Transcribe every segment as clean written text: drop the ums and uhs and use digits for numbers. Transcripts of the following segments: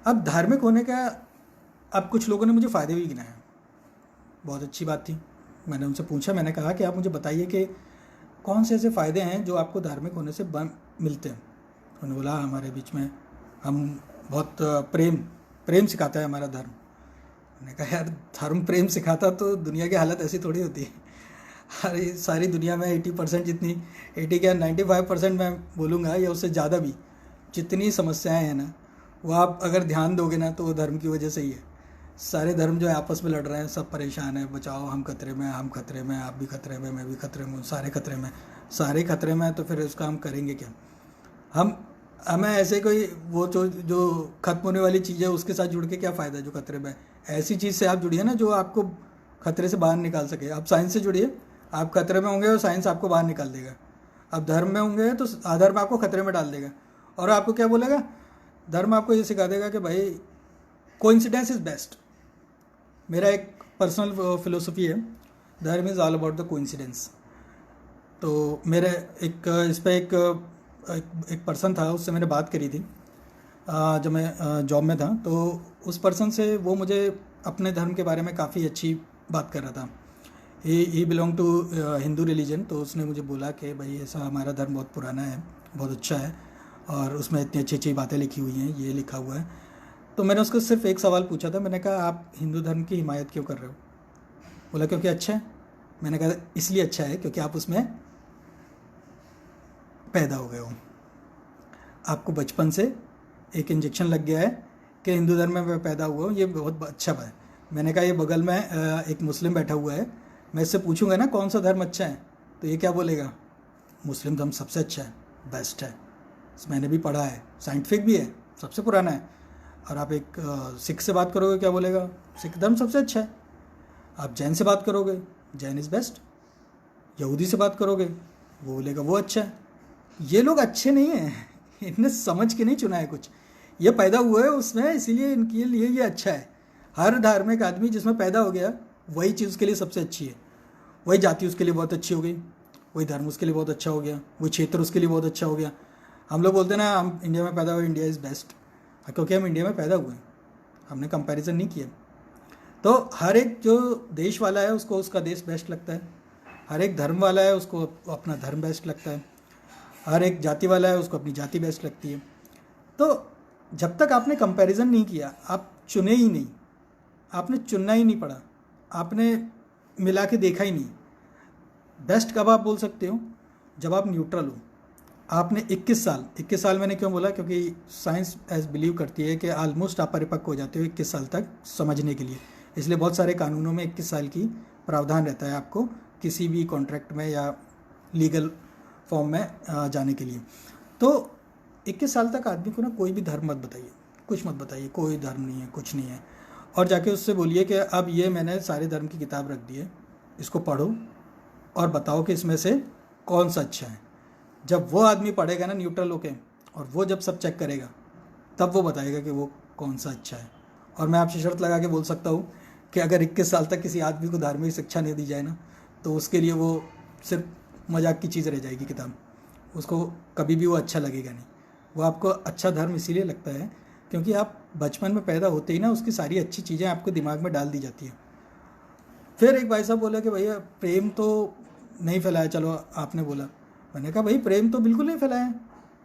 अब धार्मिक होने का, अब कुछ लोगों ने मुझे फ़ायदे भी गिनाए, बहुत अच्छी बात थी। मैंने उनसे पूछा, मैंने कहा कि आप मुझे बताइए कि कौन से ऐसे फ़ायदे हैं जो आपको धार्मिक होने से मिलते हैं। उन्होंने बोला हमारे बीच में हम बहुत प्रेम प्रेम सिखाता है हमारा धर्म। मैंने कहा यार, धर्म प्रेम सिखाता तो दुनिया की हालत ऐसी थोड़ी होती है। अरे सारी दुनिया में 80% जितनी, 80 क्या 95% मैं बोलूँगा या उससे ज़्यादा भी, जितनी समस्याएं हैं ना, वो आप अगर ध्यान दोगे ना तो वो धर्म की वजह से ही है। सारे धर्म जो है आपस में लड़ रहे हैं, सब परेशान है, बचाओ हम खतरे में, हम खतरे में, आप भी खतरे में, मैं भी खतरे में, सारे खतरे में। सारे खतरे में है तो फिर उसका हम करेंगे क्या? हम हमें ऐसे कोई वो जो खत्म होने वाली चीज़ है उसके साथ जुड़ के क्या फ़ायदा है जो खतरे में है? ऐसी चीज़ से आप जुड़िए ना जो आपको खतरे से बाहर निकाल सके। आप साइंस से जुड़िए, आप खतरे में होंगे और साइंस आपको बाहर निकाल देगा। आप धर्म में होंगे तो अधर्म आपको खतरे में डाल देगा। और आपको क्या बोलेगा? धर्म आपको ये सिखा देगा कि भाई कोइंसिडेंस इज़ बेस्ट। मेरा एक पर्सनल फिलोसफी है, धर्म is all about the coincidence. तो मेरे एक इस पे एक पर्सन था, उससे मैंने बात करी थी जब मैं जॉब में था। तो उस पर्सन से वो मुझे अपने धर्म के बारे में काफ़ी अच्छी बात कर रहा था। ही बिलोंग टू हिंदू रिलीजन। तो उसने मुझे बोला कि भाई ऐसा हमारा धर्म बहुत पुराना है, बहुत अच्छा है, और उसमें इतनी अच्छी अच्छी बातें लिखी हुई हैं, ये लिखा हुआ है। तो मैंने उसको सिर्फ एक सवाल पूछा था, मैंने कहा आप हिंदू धर्म की हिमायत क्यों कर रहे हो? बोला क्योंकि अच्छा है। मैंने कहा इसलिए अच्छा है क्योंकि आप उसमें पैदा हो गए हो, आपको बचपन से एक इंजेक्शन लग गया है कि हिंदू धर्म में मैं पैदा हुआ हूँ, ये बहुत अच्छा है। मैंने कहा ये बगल में एक मुस्लिम बैठा हुआ है, मैं इससे पूछूंगा ना कौन सा धर्म अच्छा है, तो ये क्या बोलेगा? मुस्लिम धर्म सबसे अच्छा है, बेस्ट है, मैंने भी पढ़ा है, साइंटिफिक भी है, सबसे पुराना है। और आप एक सिख से बात करोगे, क्या बोलेगा? सिख धर्म सबसे अच्छा है। आप जैन से बात करोगे, जैन इज़ बेस्ट। यहूदी से बात करोगे, वो बोलेगा वो अच्छा है। ये लोग अच्छे नहीं हैं, इनने समझ के नहीं चुना है कुछ, ये पैदा हुआ है उसमें, इसीलिए इनके लिए ये अच्छा है। हर धार्मिक आदमी जिसमें पैदा हो गया वही चीज़ उसके लिए सबसे अच्छी है। वही जाति उसके लिए बहुत अच्छी हो गई, वही धर्म उसके लिए बहुत अच्छा हो गया, वही क्षेत्र उसके लिए बहुत अच्छा हो गया। हम लोग बोलते हैं ना हम इंडिया में पैदा हुए, इंडिया इज़ बेस्ट, क्योंकि हम इंडिया में पैदा हुए हैं, हमने कंपैरिजन नहीं किया। तो हर एक जो देश वाला है उसको उसका देश बेस्ट लगता है, हर एक धर्म वाला है उसको अपना धर्म बेस्ट लगता है, हर एक जाति वाला है उसको अपनी जाति बेस्ट लगती है। तो जब तक आपने कंपैरिजन नहीं किया, आप चुने ही नहीं, आपने चुनना ही नहीं पड़ा, आपने मिला के देखा ही नहीं। बेस्ट कब आप बोल सकते हो? जब आप न्यूट्रल हो। आपने 21 साल मैंने क्यों बोला? क्योंकि साइंस एज बिलीव करती है कि ऑलमोस्ट आप परिपक्व हो जाते हो 21 साल तक समझने के लिए। इसलिए बहुत सारे कानूनों में 21 साल की प्रावधान रहता है आपको किसी भी कॉन्ट्रैक्ट में या लीगल फॉर्म में जाने के लिए। तो 21 साल तक आदमी को ना कोई भी धर्म मत बताइए, कुछ मत बताइए, कोई धर्म नहीं है, कुछ नहीं है। और जाके उससे बोलिए कि अब ये मैंने सारे धर्म की किताब रख दी है, इसको पढ़ो और बताओ कि इसमें से कौन सा अच्छा है। जब वो आदमी पढ़ेगा ना न्यूट्रल होके, और वो जब सब चेक करेगा, तब वो बताएगा कि वो कौन सा अच्छा है। और मैं आपसे शर्त लगा के बोल सकता हूँ कि अगर 21 साल तक किसी आदमी को धार्मिक शिक्षा नहीं दी जाए ना, तो उसके लिए वो सिर्फ मजाक की चीज़ रह जाएगी किताब, उसको कभी भी वो अच्छा लगेगा नहीं। वो आपको अच्छा धर्म इसीलिए लगता है क्योंकि आप बचपन में पैदा होते ही ना उसकी सारी अच्छी चीज़ें आपको दिमाग में डाल दी जाती हैं। फिर एक भाई साहब बोला कि भैया प्रेम तो नहीं फैलाया, चलो आपने बोला। मैंने कहा भाई प्रेम तो बिल्कुल नहीं फैलाया,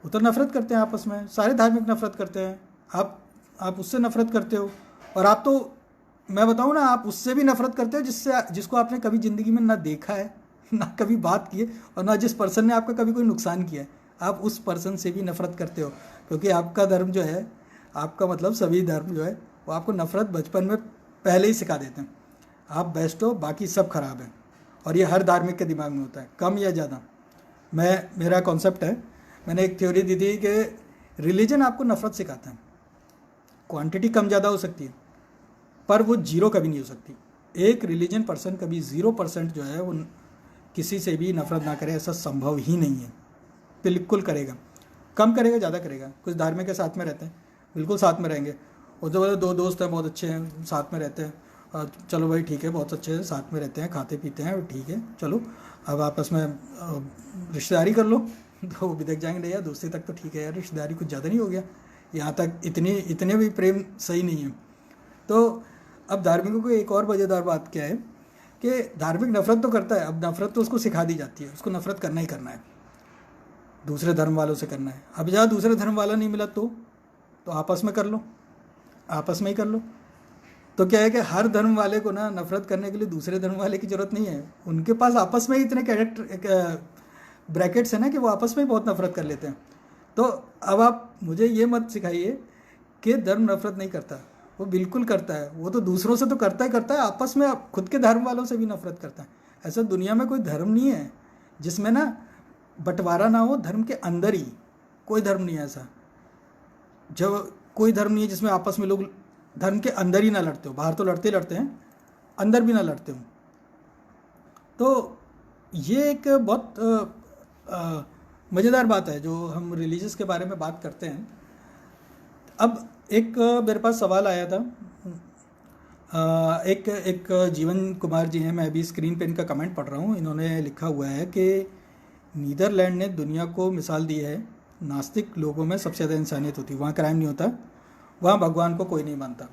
वो तो नफरत करते हैं आपस में, सारे धार्मिक नफरत करते हैं। आप उससे नफरत करते हो, और आप तो, मैं बताऊँ ना, आप उससे भी नफरत करते हो जिसको आपने कभी ज़िंदगी में ना देखा है, ना कभी बात की है, और ना जिस पर्सन ने आपका कभी कोई नुकसान किया है। आप उस पर्सन से भी नफरत करते हो, क्योंकि आपका धर्म जो है, आपका मतलब सभी धर्म जो है वो आपको नफरत बचपन में पहले ही सिखा देते हैं। आप बेस्ट हो, बाकी सब खराब है। और ये हर धार्मिक के दिमाग में होता है, कम या ज़्यादा। मेरा कॉन्सेप्ट है, मैंने एक थ्योरी दी थी कि रिलीजन आपको नफरत सिखाता है। क्वांटिटी कम ज़्यादा हो सकती है पर वो जीरो कभी नहीं हो सकती। एक रिलीजन पर्सन कभी 0% जो है वो किसी से भी नफरत ना करे, ऐसा संभव ही नहीं है। बिल्कुल करेगा, कम करेगा, ज़्यादा करेगा। कुछ धार्मिक के साथ में रहते हैं, बिल्कुल साथ में रहेंगे। वो तो बोले 2 दोस्त हैं बहुत अच्छे हैं, साथ में रहते हैं, चलो भाई ठीक है, बहुत अच्छे हैं, साथ में रहते हैं, खाते पीते हैं, ठीक है, चलो अब आपस में रिश्तेदारी कर लो। तो वो भी देख जाएंगे नहीं यार, दोस्ती तक तो ठीक है यार, रिश्तेदारी कुछ ज़्यादा नहीं हो गया, यहाँ तक इतने भी प्रेम सही नहीं है। तो अब धार्मिकों को एक और मज़ेदार बात क्या है कि धार्मिक नफरत तो करता है, अब नफरत तो उसको सिखा दी जाती है, उसको नफरत करना ही करना है, दूसरे धर्म वालों से करना है। अब जहाँ दूसरे धर्म वाला नहीं मिला तो आपस में कर लो, आपस में ही कर लो। तो क्या है कि हर धर्म वाले को ना नफरत करने के लिए दूसरे धर्म वाले की ज़रूरत नहीं है, उनके पास आपस में ही इतने कैरेक्टर ब्रैकेट्स हैं ना कि वो आपस में ही बहुत नफरत कर लेते हैं। तो अब आप मुझे ये मत सिखाइए कि धर्म नफरत नहीं करता, वो बिल्कुल करता है। वो तो दूसरों से तो करता है, आपस में खुद के धर्म वालों से भी नफरत करता है। ऐसा दुनिया में कोई धर्म नहीं है जिसमें ना बंटवारा ना हो, धर्म के अंदर ही कोई धर्म नहीं है ऐसा। जब कोई धर्म नहीं है जिसमें आपस में लोग धर्म के अंदर ही ना लड़ते हो, बाहर तो लड़ते हैं, अंदर भी ना लड़ते हो। तो ये एक बहुत मज़ेदार बात है जो हम रिलीजियस के बारे में बात करते हैं। अब एक मेरे पास सवाल आया था, एक जीवन कुमार जी हैं, मैं अभी स्क्रीन पे इनका कमेंट पढ़ रहा हूँ। इन्होंने लिखा हुआ है कि नीदरलैंड ने दुनिया को मिसाल दी है, नास्तिक लोगों में सबसे ज़्यादा इंसानियत होती है, वहाँ क्राइम नहीं होता, वहाँ भगवान को कोई नहीं मानता।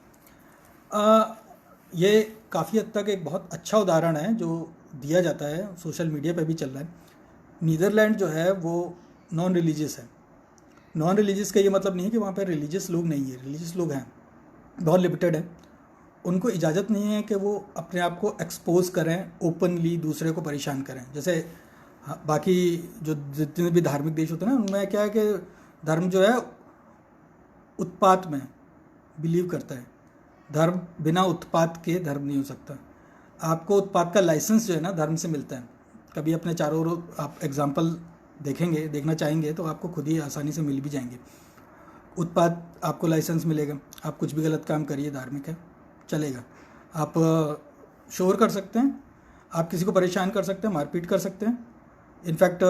ये काफ़ी हद तक एक बहुत अच्छा उदाहरण है जो दिया जाता है, सोशल मीडिया पे भी चल रहा है। नीदरलैंड जो है वो नॉन रिलीजियस है। नॉन रिलीजियस का ये मतलब नहीं है कि वहाँ पे रिलीजियस लोग नहीं है, रिलीजियस लोग हैं, बहुत लिमिटेड है। उनको इजाज़त नहीं है कि वो अपने आप को एक्सपोज करें, ओपनली दूसरे को परेशान करें। जैसे बाकी जो जितने भी धार्मिक देश होते हैं ना, उनमें क्या है कि धर्म जो है उत्पात में बिलीव करता है। धर्म बिना उत्पात के धर्म नहीं हो सकता। आपको उत्पात का लाइसेंस जो है ना धर्म से मिलता है। कभी अपने चारों ओर आप एग्जाम्पल देखना चाहेंगे तो आपको खुद ही आसानी से मिल भी जाएंगे। उत्पात आपको लाइसेंस मिलेगा, आप कुछ भी गलत काम करिए, धार्मिक है, चलेगा। आप शोर कर सकते हैं, आप किसी को परेशान कर सकते हैं, मारपीट कर सकते हैं, इनफैक्ट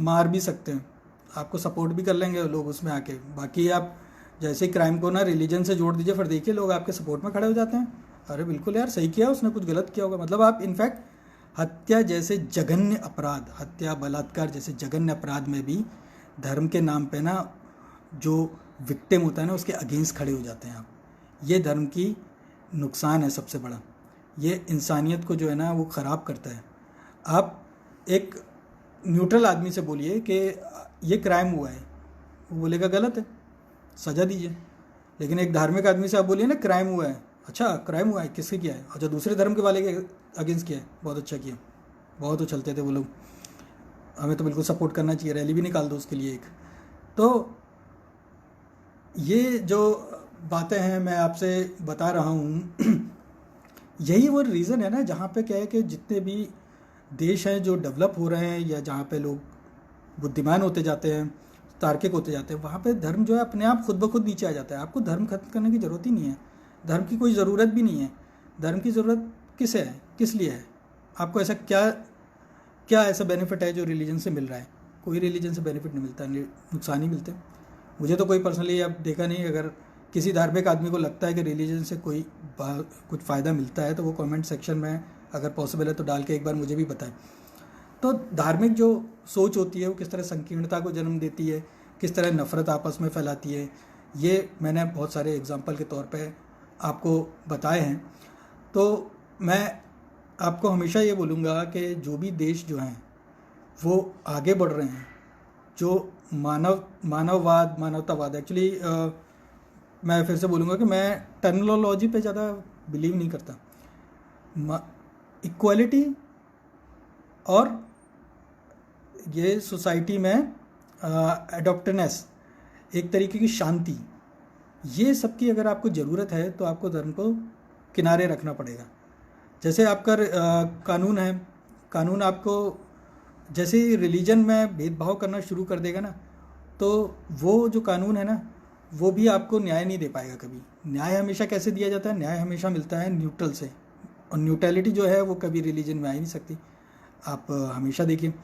मार भी सकते हैं, आपको सपोर्ट भी कर लेंगे लोग उसमें आके। बाकी आप जैसे क्राइम को ना रिलीजन से जोड़ दीजिए, फिर देखिए लोग आपके सपोर्ट में खड़े हो जाते हैं, अरे बिल्कुल यार सही किया, उसने कुछ गलत किया होगा। मतलब आप इनफैक्ट हत्या जैसे जघन्य अपराध, हत्या बलात्कार जैसे जघन्य अपराध में भी धर्म के नाम पे ना जो विक्टिम होता है ना उसके अगेंस्ट खड़े हो जाते हैं आप। ये धर्म की नुकसान है सबसे बड़ा, ये इंसानियत को जो है ना वो ख़राब करता है। आप एक न्यूट्रल आदमी से बोलिए कि ये क्राइम हुआ है, वो बोलेगा गलत है, सज़ा दीजिए। लेकिन एक धार्मिक आदमी से आप बोलिए ना क्राइम हुआ है, अच्छा क्राइम हुआ है, किससे किया है, अच्छा दूसरे धर्म के वाले के अगेंस्ट किया है, बहुत अच्छा किया, बहुत उछलते थे वो लोग, हमें तो बिल्कुल सपोर्ट करना चाहिए, रैली भी निकाल दो उसके लिए एक। तो ये जो बातें हैं मैं आपसे बता रहा हूँ यही वो रीज़न है ना जहाँ पे क्या है कि जितने भी देश हैं जो डेवलप हो रहे हैं या जहाँ पे लोग बुद्धिमान होते जाते हैं, तार्किक होते जाते हैं, वहाँ पे धर्म जो है अपने आप खुद ब खुद नीचे आ जाता है। आपको धर्म खत्म करने की ज़रूरत ही नहीं है, धर्म की कोई ज़रूरत भी नहीं है। धर्म की ज़रूरत किसे है, किस लिए है? आपको ऐसा क्या ऐसा बेनिफिट है जो रिलीजन से मिल रहा है? कोई रिलीजन से बेनिफिट नहीं मिलता, नुकसान ही मिलते हैं। मुझे तो कोई पर्सनली अब देखा नहीं। अगर किसी धार्मिक आदमी को लगता है कि रिलीजन से कुछ फ़ायदा मिलता है तो वो कमेंट सेक्शन में अगर पॉसिबल है तो डाल के एक बार मुझे भी बताएं। तो धार्मिक जो सोच होती है वो किस तरह संकीर्णता को जन्म देती है, किस तरह नफ़रत आपस में फैलाती है, ये मैंने बहुत सारे एग्जाम्पल के तौर पे आपको बताए हैं। तो मैं आपको हमेशा ये बोलूँगा कि जो भी देश जो हैं वो आगे बढ़ रहे हैं, जो मानववाद मानवतावाद, एक्चुअली मैं फिर से बोलूँगा कि मैं टर्मिनोलॉजी पे ज़्यादा बिलीव नहीं करता। इक्वालिटी और ये सोसाइटी में एडॉप्टनेस, एक तरीके की शांति, ये सब की अगर आपको ज़रूरत है तो आपको धर्म को किनारे रखना पड़ेगा। जैसे आपका कानून है, कानून आपको जैसे ही रिलीजन में भेदभाव करना शुरू कर देगा ना, तो वो जो कानून है ना वो भी आपको न्याय नहीं दे पाएगा कभी। न्याय हमेशा कैसे दिया जाता है? न्याय हमेशा मिलता है न्यूट्रल से, और न्यूट्रलिटी जो है वो कभी रिलीजन में आ ही नहीं सकती। आप हमेशा देखिए